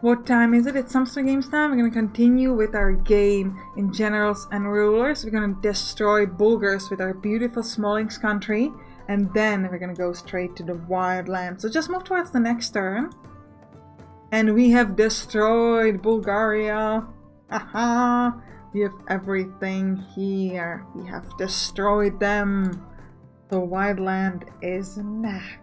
What time is it? It's Sampstra Games time. We're going to continue with our game in Generals and Rulers. We're going to destroy Bulgars with our beautiful Smolensk country. And then we're going to go straight to the wildlands. So just move towards the next turn. And we have destroyed Bulgaria. Haha! We have everything here. We have destroyed them. The wildland is next.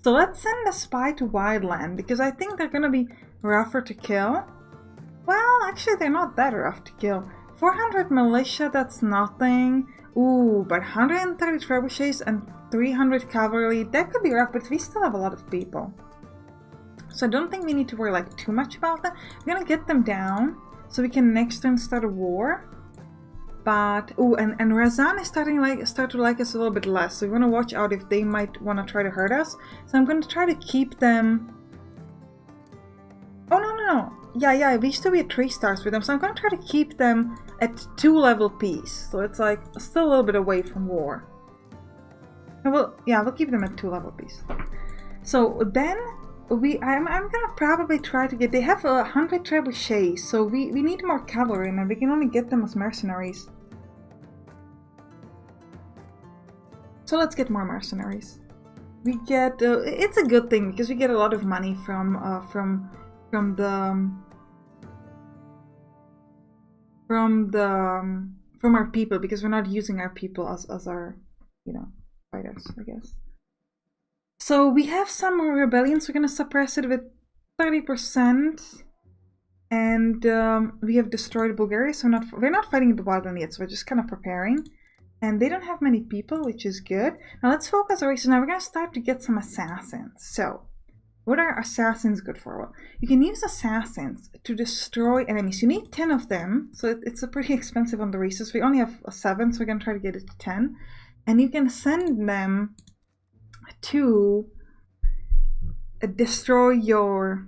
So let's send a spy to wildland because I think they're gonna be rougher to kill. Well, actually they're not that rough to kill. 400 militia, that's nothing. Ooh, but 130 trebuchets and 300 cavalry, that could be rough, but we still have a lot of people. So I don't think we need to worry like too much about that. We're gonna get them down so we can next turn start a war. But ooh, and Razan is start to like us a little bit less, so we want to watch out if they might want to try to hurt us. So I'm going to try to keep them. Oh no! Yeah, we used to be at 3 stars with them, so I'm going to try to keep them at 2 level peace. So it's like still a little bit away from war. We'll keep them at 2 level peace. So then I'm gonna probably try to get. They have 100 trebuchets, so we need more cavalry, and we can only get them as mercenaries. So let's get more mercenaries. We get it's a good thing because we get a lot of money from our people, because we're not using our people as our fighters, I guess. So we have some rebellions. We're gonna suppress it with 30%, and we have destroyed Bulgaria. So we're not fighting the wildland yet. So we're just kind of preparing. And they don't have many people, which is good. Now let's focus our races. Now we're going to start to get some assassins. So, what are assassins good for? Well, you can use assassins to destroy enemies. You need 10 of them, so it's a pretty expensive on the races. We only have 7, so we're going to try to get it to 10. And you can send them to destroy your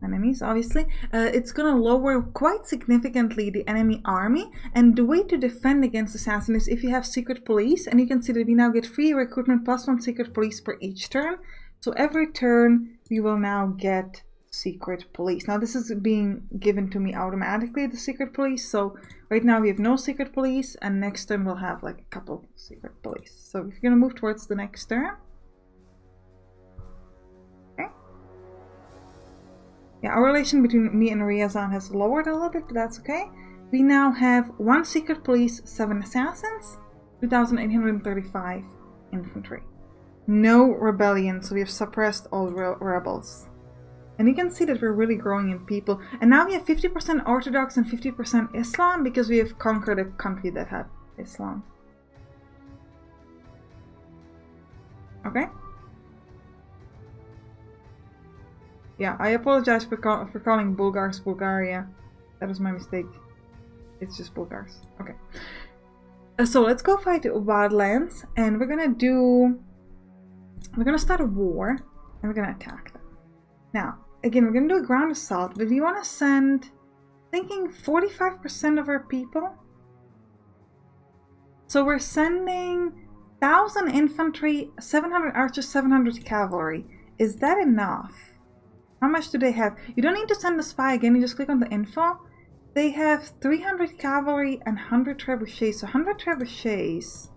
enemies, obviously. It's going to lower quite significantly the enemy army, and the way to defend against assassins is if you have secret police, and you can see that we now get free recruitment plus 1 secret police per each turn. So every turn we will now get secret police. Now this is being given to me automatically, the secret police, so right now we have no secret police, and next turn we'll have like a couple secret police. So we're going to move towards the next turn. Yeah, our relation between me and Ryazan has lowered a little bit, but that's okay. We now have 1 secret police, 7 assassins, 2,835 infantry. No rebellion, so we have suppressed all rebels. And you can see that we're really growing in people. And now we have 50% Orthodox and 50% Islam because we have conquered a country that had Islam. Okay? Yeah, I apologize for calling Bulgars Bulgaria. That was my mistake. It's just Bulgars. Okay. So let's go fight wildlands, and we're gonna start a war, and we're gonna attack them. Now, again, we're gonna do a ground assault, but we want to send, thinking 45% of our people. So we're sending 1,000 infantry, 700 archers, 700 cavalry. Is that enough? How much do they have? You don't need to send a spy again, you just click on the info. They have 300 cavalry and 100 trebuchets. So 100 trebuchets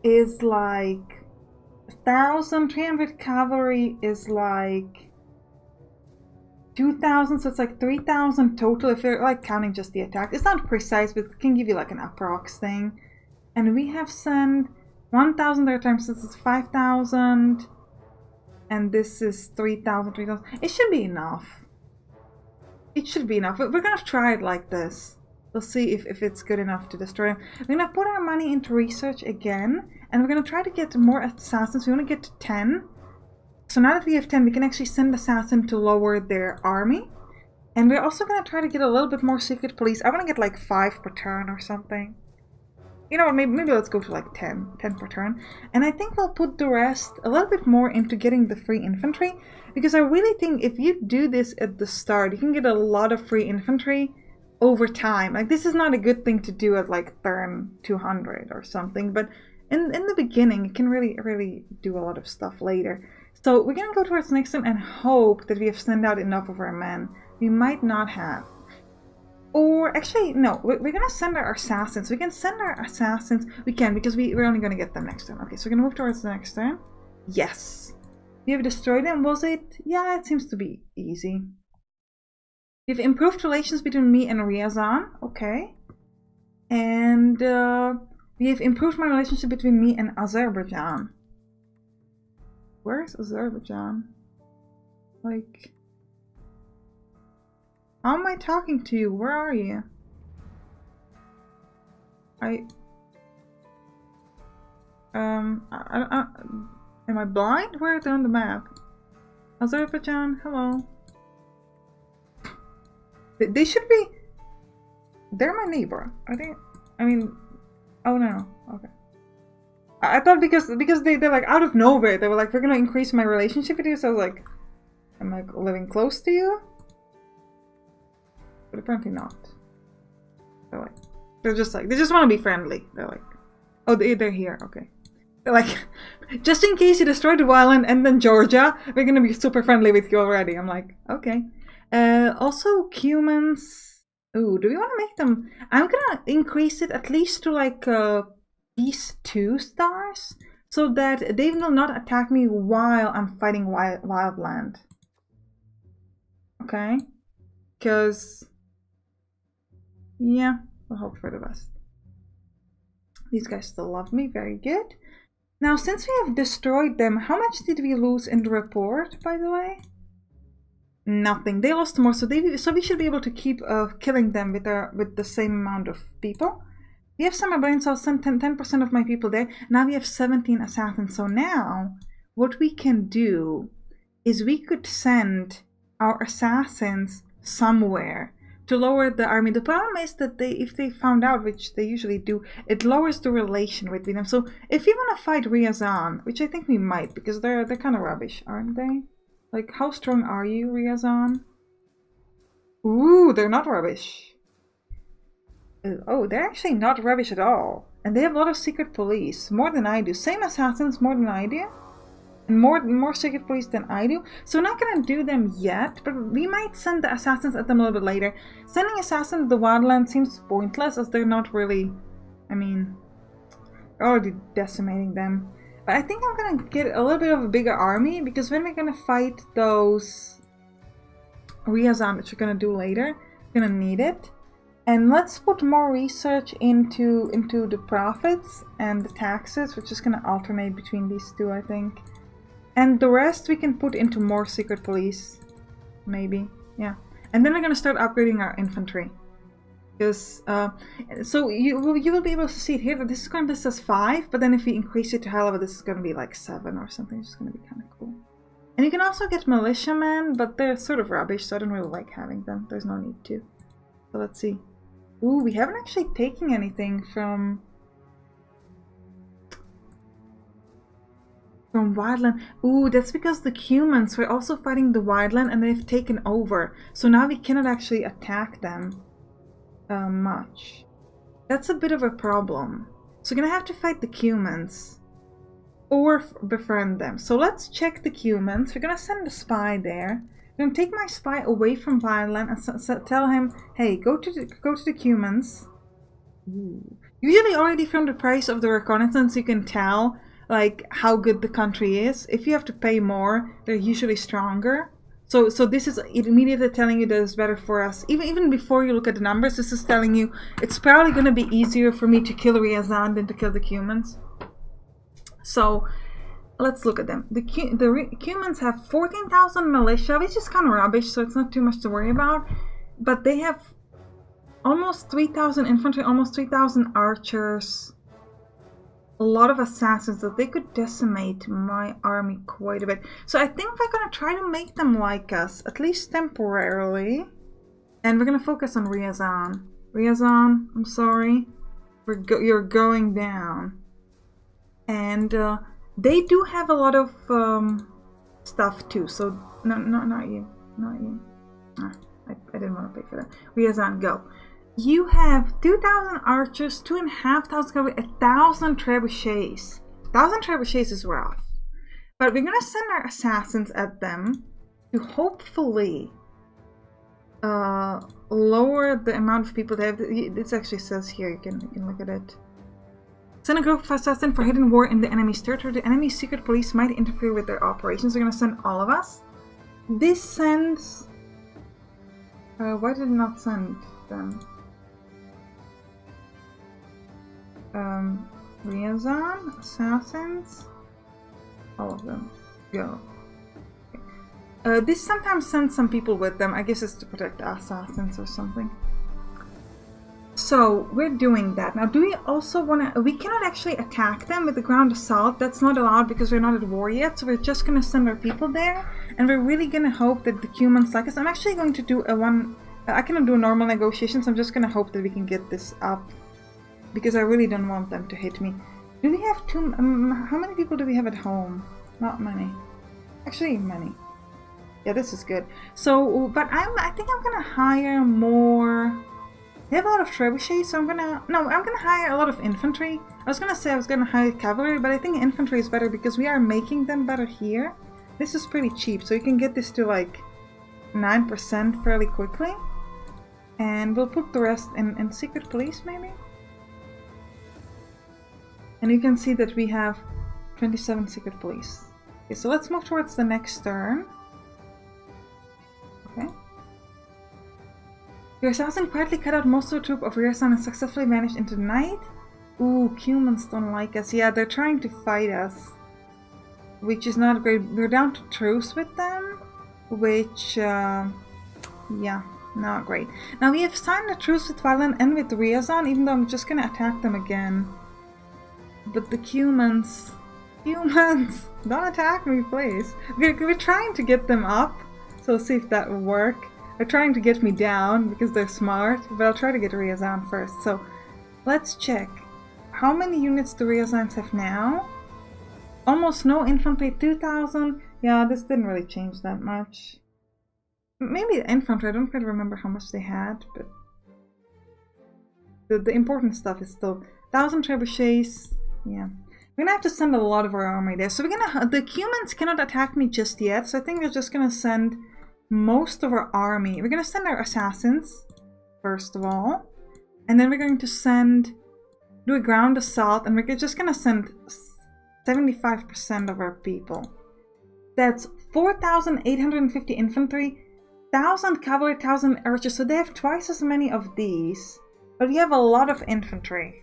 is like 1,000. 300 cavalry is like 2,000. So it's like 3,000 total if you're like counting just the attack. It's not precise, but it can give you like an approx thing. And we have sent 1,000 there times, this is 5,000. And this is 3,000, 3,000. It should be enough. It should be enough. We're going to try it like this. We'll see if it's good enough to destroy them. We're going to put our money into research again. And we're going to try to get more assassins. We want to get to 10. So now that we have 10, we can actually send assassins to lower their army. And we're also going to try to get a little bit more secret police. I want to get like 5 per turn or something. You know what, maybe let's go to like 10 per turn. And I think we'll put the rest a little bit more into getting the free infantry. Because I really think if you do this at the start, you can get a lot of free infantry over time. Like, this is not a good thing to do at like turn 200 or something. But in the beginning, it can really do a lot of stuff later. So we're gonna go towards the next one and hope that we have sent out enough of our men. We might not have. Or actually, no, we're gonna send our assassins. We can send our assassins. We can, because we're only gonna get them next turn. Okay, so we're gonna move towards the next turn. Yes. We have destroyed them, was it? Yeah, it seems to be easy. We've improved relations between me and Ryazan. Okay. And we have improved my relationship between me and Azerbaijan. Where's Azerbaijan? Like... How am I talking to you? Where are you? Am I blind? Where are they on the map? Azerbaijan, hello. They should be... They're my neighbor. Are they? I mean... Oh no, okay. I thought because they're like out of nowhere, they were like, we're gonna increase my relationship with you, so I was like, am I living close to you? But apparently not. They're just like, they just want to be friendly. They're like, oh, they're here, okay. They're like, just in case you destroy the island and then Georgia, we're gonna be super friendly with you already. I'm like, okay. Also, Cumans. Ooh, do we want to make them? I'm gonna increase it at least to like these 2 stars, so that they will not attack me while I'm fighting wildland. Okay, because. Yeah, we'll hope for the best. These guys still love me, very good. Now, since we have destroyed them, how much did we lose in the report, by the way? Nothing. They lost more, so we should be able to keep killing them with the same amount of people. We have some brains, so I'll send 10% of my people there. Now we have 17 assassins, so now what we can do is we could send our assassins somewhere to lower the army. The problem is that if they found out, which they usually do, it lowers the relation between them. So if we want to fight Ryazan, which I think we might, because they're kind of rubbish, aren't they? Like, how strong are you, Ryazan? Ooh, they're not rubbish. Oh, they're actually not rubbish at all. And they have a lot of secret police, more than I do. Same assassins, more than I do. And more secret police than I do. So we're not gonna do them yet, but we might send the assassins at them a little bit later. Sending assassins to the wildland seems pointless, as they're not really... I mean, we're already decimating them. But I think I'm gonna get a little bit of a bigger army, because when we're gonna fight those Ryazan, which we're gonna do later, we're gonna need it. And let's put more research into the profits and the taxes. We're just gonna alternate between these 2, I think. And the rest we can put into more secret police. Maybe. Yeah. And then we're gonna start upgrading our infantry. Because, so you will be able to see it here that this is going to be as 5, but then if we increase it to high level, this is going to be like 7 or something. It's going to be kind of cool. And you can also get militiamen, but they're sort of rubbish, so I don't really like having them. There's no need to. So let's see. Ooh, we haven't actually taken anything from wildland. Ooh, that's because the Cumans were also fighting the wildland and they've taken over. So now we cannot actually attack them much. That's a bit of a problem. So we're gonna have to fight the Cumans or befriend them. So let's check the Cumans. We're gonna send a spy there. I'm gonna take my spy away from wildland and tell him, hey, go to the Cumans. Ooh. Usually already from the price of the reconnaissance you can tell like how good the country is. If you have to pay more, they're usually stronger. So this is immediately telling you that it's better for us. Even before you look at the numbers, this is telling you it's probably going to be easier for me to kill Ryazan than to kill the Cumans. So let's look at them. The Cumans have 14,000 militia, which is kind of rubbish, so it's not too much to worry about. But they have almost 3,000 infantry, almost 3,000 archers. A lot of assassins that they could decimate my army quite a bit. So I think we're gonna try to make them like us, at least temporarily. And we're gonna focus on Ryazan. Ryazan, I'm sorry. You're going down. And they do have a lot of stuff too. So, no, not you. Not you. I didn't want to pay for that. Ryazan, go. You have 2,000 archers, 2,500 cavalry, 1,000 trebuchets. 1,000 trebuchets is rough. But we're gonna send our assassins at them to hopefully lower the amount of people they have. This actually says here, you can look at it. Send a group of assassins for hidden war in the enemy's territory. The enemy's secret police might interfere with their operations. They're gonna send all of us. This sends... why did it not send them? Liaison, assassins, all of them. Go. This sometimes sends some people with them. I guess it's to protect the assassins or something. So we're doing that. Now, do we also want to... We cannot actually attack them with the ground assault. That's not allowed because we're not at war yet. So we're just going to send our people there. And we're really going to hope that the humans like us. I'm actually going to do a one... I cannot do normal negotiations. I'm just going to hope that we can get this up. Because I really don't want them to hit me. Do we have two... how many people do we have at home? Not many. Actually, many. Yeah, this is good. So, but I think I'm gonna hire more... They have a lot of trebuchets, so I'm gonna hire a lot of infantry. I was gonna say I was gonna hire cavalry, but I think infantry is better because we are making them better here. This is pretty cheap, so you can get this to like 9% fairly quickly. And we'll put the rest in secret police, maybe? And you can see that we have 27 secret police. Okay, so let's move towards the next turn. Okay. Your assassin quietly cut out most of the troop of your son and successfully vanished into the night. Ooh, humans don't like us. Yeah, they're trying to fight us. Which is not great. We're down to truce with them. Which, yeah, not great. Now we have signed a truce with Thailand and with Ryazan, even though I'm just gonna attack them again. But the humans... Humans! Don't attack me, please. We're trying to get them up. So we'll see if that will work. They're trying to get me down because they're smart, but I'll try to get Ryazan first. So let's check. How many units do Ryazans have now? Almost no infantry, 2,000. Yeah, this didn't really change that much. Maybe the infantry, I don't quite remember how much they had, but the important stuff is still 1,000 trebuchets. Yeah. We're gonna have to send a lot of our army there. So the humans cannot attack me just yet, so I think we're just gonna send most of our army. We're gonna send our assassins, first of all. And then we're going to do a ground assault, and we're just gonna send 75% of our people. That's 4,850 infantry, 1,000 cavalry, 1,000 archers, so they have twice as many of these. But we have a lot of infantry.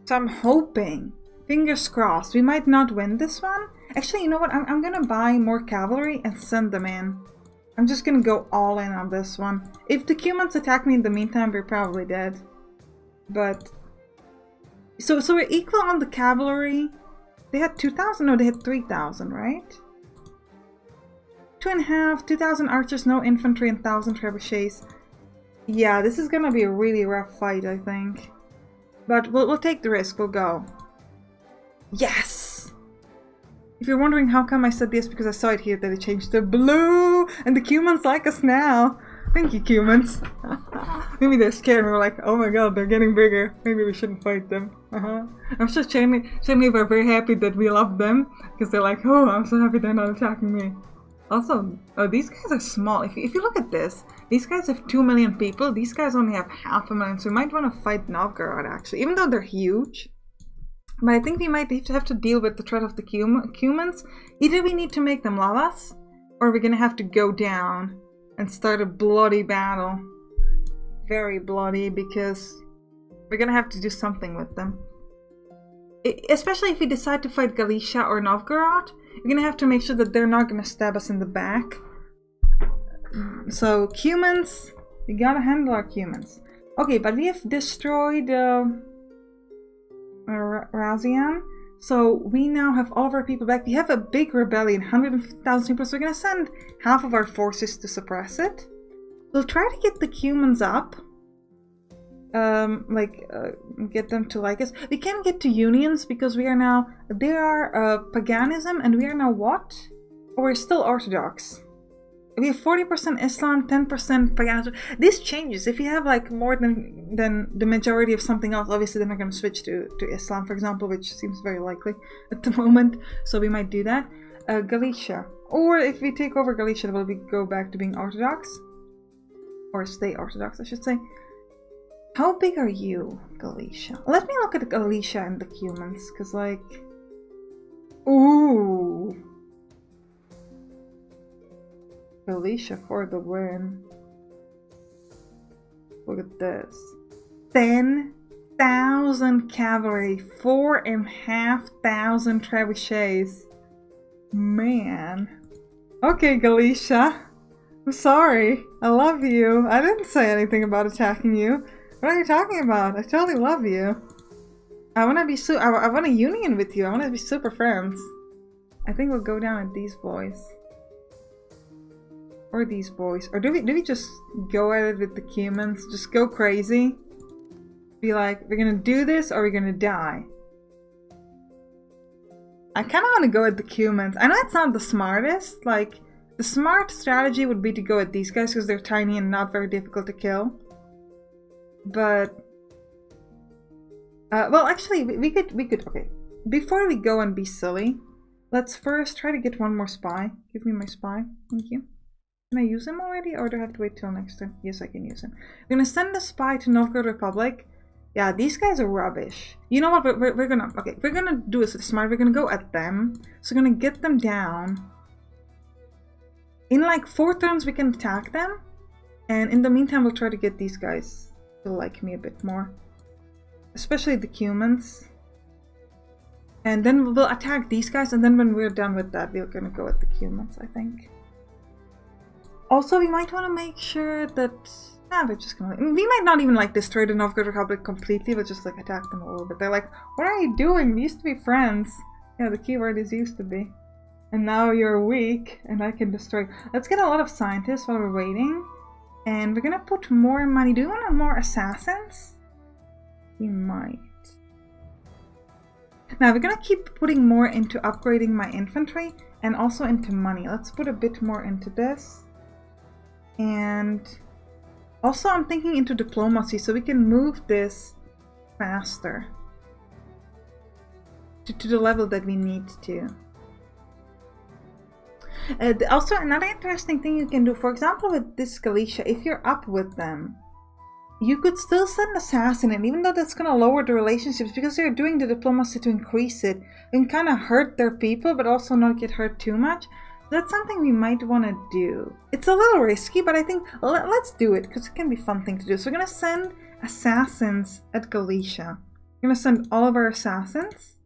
So I'm hoping, fingers crossed, we might not win this one. Actually, you know what? I'm gonna buy more cavalry and send them in. I'm just gonna go all in on this one. If the humans attack me in the meantime, we're probably dead. But... So we're equal on the cavalry. They had 2,000? No, they had 3,000, right? 2.5, 2,000 archers, no infantry, and 1,000 trebuchets. Yeah, this is gonna be a really rough fight, I think. But we'll take the risk, we'll go. Yes! If you're wondering how come I said this, because I saw it here that it changed to blue! And the humans like us now! Thank you, humans! Maybe they're scared and we're like, oh my god, they're getting bigger. Maybe we shouldn't fight them. I'm sure Chinese are very happy that we love them. Because they're like, oh, I'm so happy they're not attacking me. Also, oh, these guys are small. If you look at this, these guys have 2 million people. These guys only have 500,000, so we might want to fight Novgorod, actually. Even though they're huge. But I think we might have to deal with the threat of the humans. Either we need to make them love us, or we're gonna have to go down and start a bloody battle. Very bloody, because we're gonna have to do something with them. Especially if we decide to fight Galicia or Novgorod, we're gonna have to make sure that they're not gonna stab us in the back. So, humans, we gotta handle our humans. Okay, but we have destroyed Razian. So we now have all of our people back. We have a big rebellion, 150,000 people, so we're gonna send half of our forces to suppress it. We'll try to get the humans up. Get them to like us. We can't get to unions because we are now... They are paganism and we are now what? Or we're still Orthodox. We have 40% Islam, 10% paganism. This changes. If you have like more than the majority of something else, obviously then we're going to switch to Islam, for example, which seems very likely at the moment. So we might do that. Galicia. Or if we take over Galicia, will we go back to being Orthodox? Or stay Orthodox, I should say. How big are you, Galicia? Let me look at Galicia and the humans, because like... Ooh! Galicia for the win. Look at this. 10,000 cavalry, 4,500 trebuchets. Man. Okay, Galicia. I'm sorry. I love you. I didn't say anything about attacking you. What are you talking about? I totally love you. I want to be I want a union with you. I want to be super friends. I think we'll go down at these boys. Or these boys. Or do we just go at it with the humans? Just go crazy? Be like, we're gonna do this or we're gonna die. I kind of want to go at the humans. I know it's not the smartest. Like, the smart strategy would be to go at these guys because they're tiny and not very difficult to kill. But... well, actually, we could... Okay. Before we go and be silly, let's first try to get one more spy. Give me my spy. Thank you. Can I use him already, or do I have to wait till next turn? Yes, I can use him. I'm gonna send a spy to Novgorod Republic. Yeah, these guys are rubbish. You know what? We're gonna... Okay, we're gonna do this smart. We're gonna go at them. So we're gonna get them down. In like 4 turns, we can attack them. And in the meantime, we'll try to get these guys to like me a bit more. Especially the humans. And then we'll attack these guys. And then when we're done with that, we're gonna go at the humans, I think. Also, we might want to make sure that... Nah, we're just gonna... We might not even like destroy the Novgorod Republic completely, but just like attack them a little bit. They're like, what are you doing? We used to be friends. Yeah, the keyword is used to be. And now you're weak, and I can destroy... Let's get a lot of scientists while we're waiting. And we're gonna put more money. Do you want more assassins? We might. Now, we're gonna keep putting more into upgrading my infantry, and also into money. Let's put a bit more into this. And also I'm thinking into diplomacy, so we can move this faster to the level that we need to. Also, another interesting thing you can do, for example with this Galicia, if you're up with them, you could still send assassin, and even though that's going to lower the relationships, because you're doing the diplomacy to increase it, you can kind of hurt their people, but also not get hurt too much. That's something we might want to do. It's a little risky, but I think let's do it, because it can be a fun thing to do. So we're going to send assassins at Galicia. We're going to send all of our assassins.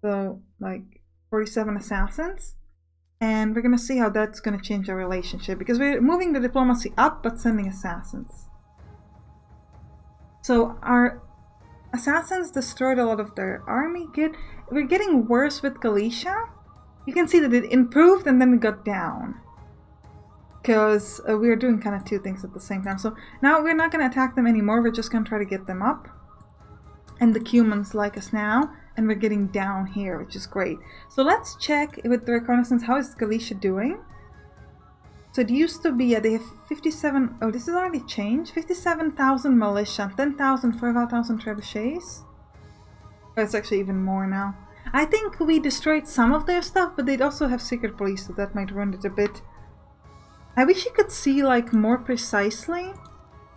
So, like, 47 assassins. And we're going to see how that's going to change our relationship, because we're moving the diplomacy up, but sending assassins. So our assassins destroyed a lot of their army. Good. We're getting worse with Galicia. You can see that it improved and then it got down. Because we are doing kind of 2 things at the same time. So now we're not going to attack them anymore. We're just going to try to get them up. And the humans like us now. And we're getting down here, which is great. So let's check with the reconnaissance. How is Galicia doing? So it used to be, yeah, they have 57... Oh, this is already changed. 57,000 militia. 10,000, 5,000 trebuchets. Oh, it's actually even more now. I think we destroyed some of their stuff, but they'd also have secret police, so that might ruin it a bit. I wish you could see, like, more precisely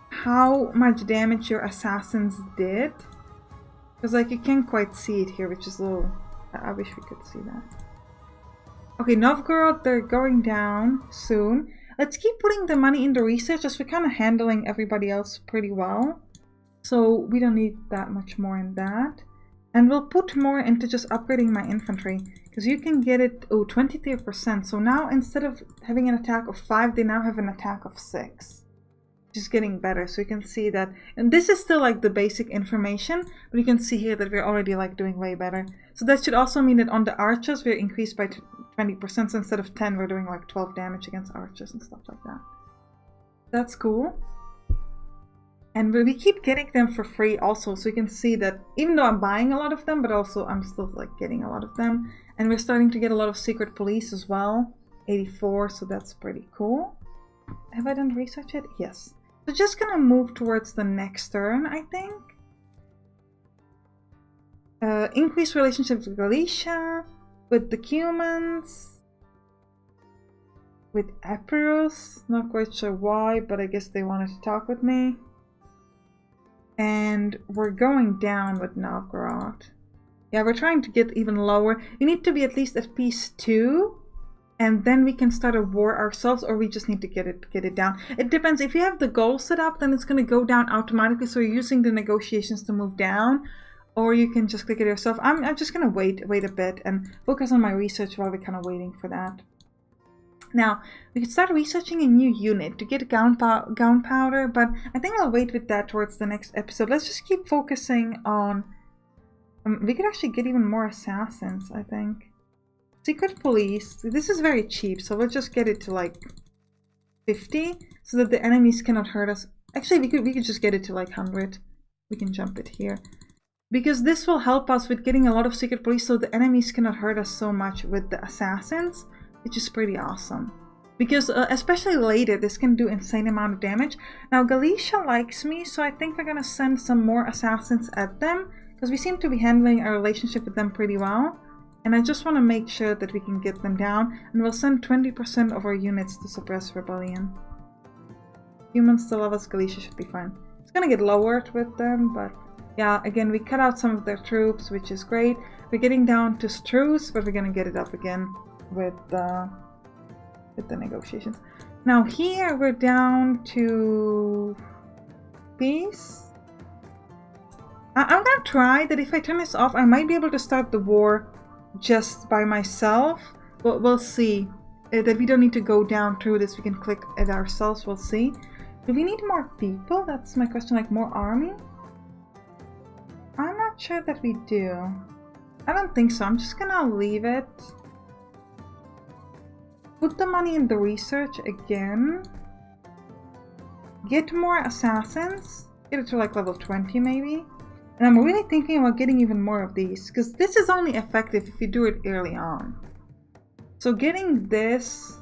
how much damage your assassins did. Because, like, you can't quite see it here, which is a little... I wish we could see that. Okay, Novgorod, they're going down soon. Let's keep putting the money into research, as we're kind of handling everybody else pretty well. So we don't need that much more in that. And we'll put more into just upgrading my infantry, because you can get it, 23%. So now instead of having an attack of 5, they now have an attack of 6. Which is getting better, so you can see that. And this is still like the basic information, but you can see here that we're already like doing way better. So that should also mean that on the archers we're increased by 20%, so instead of 10 we're doing like 12 damage against archers and stuff like that. That's cool. And we keep getting them for free also, so you can see that even though I'm buying a lot of them, but also I'm still like getting a lot of them. And we're starting to get a lot of secret police as well. 84, so that's pretty cool. Have I done research yet? Yes. So just gonna move towards the next turn, I think. Increase relationships with Galicia. with the Cumans, with Epirus, not quite sure why, but I guess they wanted to talk with me. And we're going down with Novgorod. Yeah, we're trying to get even lower. You need to be at least at peace 2. And then we can start a war ourselves, or we just need to get it down. It depends. If you have the goal set up, then it's going to go down automatically. So you're using the negotiations to move down, or you can just click it yourself. I'm just going to wait a bit and focus on my research while we're kind of waiting for that. Now, we could start researching a new unit to get gunpowder, but I think I'll wait with that towards the next episode. Let's just keep focusing on... we could actually get even more assassins, I think. Secret police. This is very cheap, so we'll just get it to like 50 so that the enemies cannot hurt us. Actually, we could just get it to like 100. We can jump it here. Because this will help us with getting a lot of secret police so the enemies cannot hurt us so much with the assassins, which is pretty awesome. Because especially later, this can do insane amount of damage. Now, Galicia likes me, so I think we're going to send some more assassins at them, because we seem to be handling our relationship with them pretty well. And I just want to make sure that we can get them down. And we'll send 20% of our units to suppress rebellion. Humans still love us. Galicia should be fine. It's going to get lowered with them. But yeah, again, we cut out some of their troops, which is great. We're getting down to Struce, but we're going to get it up again with the negotiations. Now here we're down to peace. I'm going to try that if I turn this off, I might be able to start the war just by myself, but we'll see. That we don't need to go down through this, we can click it ourselves, we'll see. Do we need more people? That's my question, like more army? I'm not sure that we do. I don't think so, I'm just gonna leave it. Put the money in the research again. Get more assassins. Get it to like level 20 maybe. And I'm really thinking about getting even more of these, because this is only effective if you do it early on. So getting this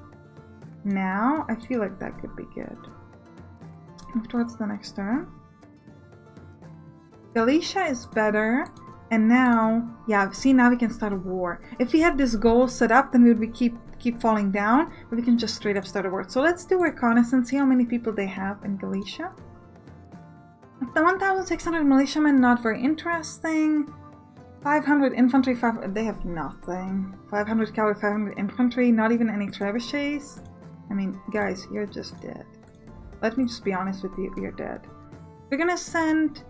now, I feel like that could be good. Move towards the next turn. Galicia is better. And now, yeah, see, now we can start a war. If we had this goal set up, then we would keep falling down, but we can just straight up start a war. So let's do reconnaissance, see how many people they have in Galicia. The 1,600 militiamen, not very interesting. 500 infantry, they have nothing. 500 cavalry, 500 infantry, not even any trebuchets. I mean, guys, you're just dead. Let me just be honest with you, you're dead. We're gonna send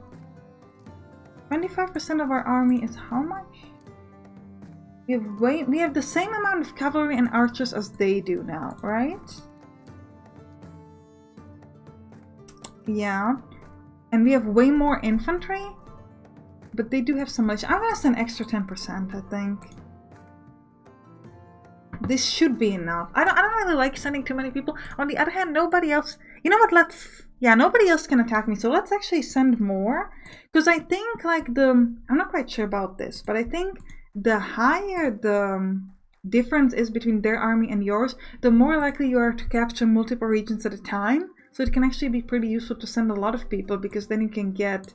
25% of our army is how much? We have the same amount of cavalry and archers as they do now, right? Yeah. And we have way more infantry, but they do have some militia. I'm gonna send extra 10%, I think. This should be enough. I don't really like sending too many people. On the other hand, nobody else... You know what, nobody else can attack me, so let's actually send more. Because I think, like, I'm not quite sure about this, but I think the higher the difference is between their army and yours, the more likely you are to capture multiple regions at a time. So it can actually be pretty useful to send a lot of people, because then you can get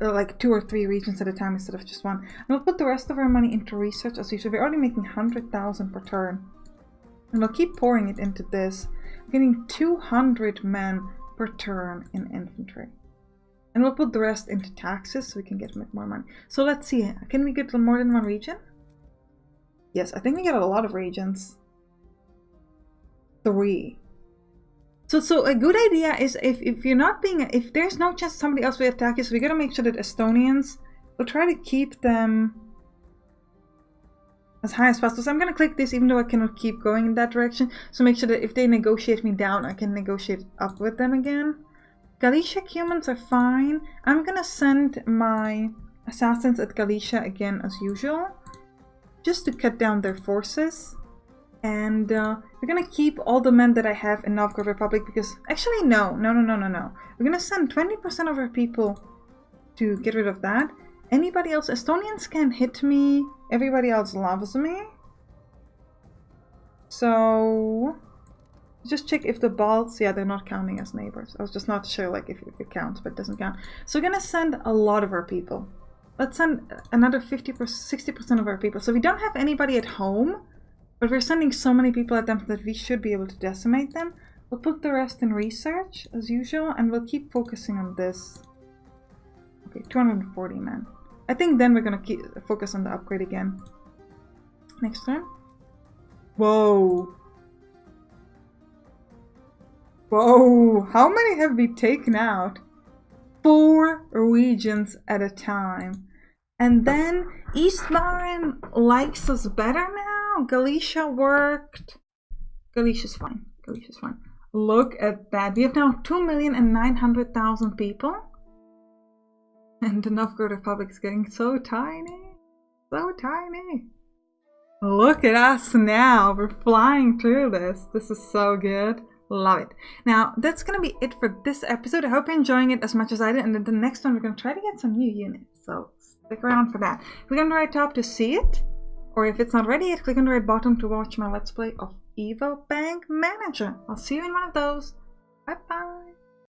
like 2 or 3 regions at a time instead of just one. And we'll put the rest of our money into research as usual. We're already making 100,000 per turn. And we'll keep pouring it into this. We're getting 200 men per turn in infantry. And we'll put the rest into taxes so we can get more money. So let's see. Can we get more than one region? Yes, I think we get a lot of regions. 3. So a good idea is if you're not being, if there's no chance somebody else will attack you, so we gotta make sure that Estonians, we'll try to keep them as high as possible. So I'm gonna click this even though I cannot keep going in that direction. So make sure that if they negotiate me down, I can negotiate up with them again. Galicia Cumans are fine. I'm gonna send my assassins at Galicia again as usual, just to cut down their forces. And we're gonna keep all the men that I have in Novgorod Republic because... Actually, no. We're gonna send 20% of our people to get rid of that. Anybody else? Estonians can hit me. Everybody else loves me. So... just check if the Balts... Yeah, they're not counting as neighbors. I was just not sure like if it counts, but it doesn't count. So we're gonna send a lot of our people. Let's send another 50%, 60% of our people. So we don't have anybody at home, but we're sending so many people at them that we should be able to decimate them. We'll put the rest in research, as usual, and we'll keep focusing on this. Okay, 240 men. I think then we're gonna focus on the upgrade again. Next turn. Whoa. Whoa, how many have we taken out? 4 regions at a time. And then East Marin likes us better now. Galicia worked. Galicia's fine. Galicia's fine. Look at that. We have now 2,900,000 people. And the Novgorod Republic is getting so tiny. So tiny. Look at us now. We're flying through this. This is so good. Love it. Now, that's going to be it for this episode. I hope you're enjoying it as much as I did. And then the next one, we're going to try to get some new units. So stick around for that. Click on the right top to see it. Or if it's not ready yet, click on the right bottom to watch my Let's Play of Evo Bank Manager. I'll see you in one of those. Bye-bye.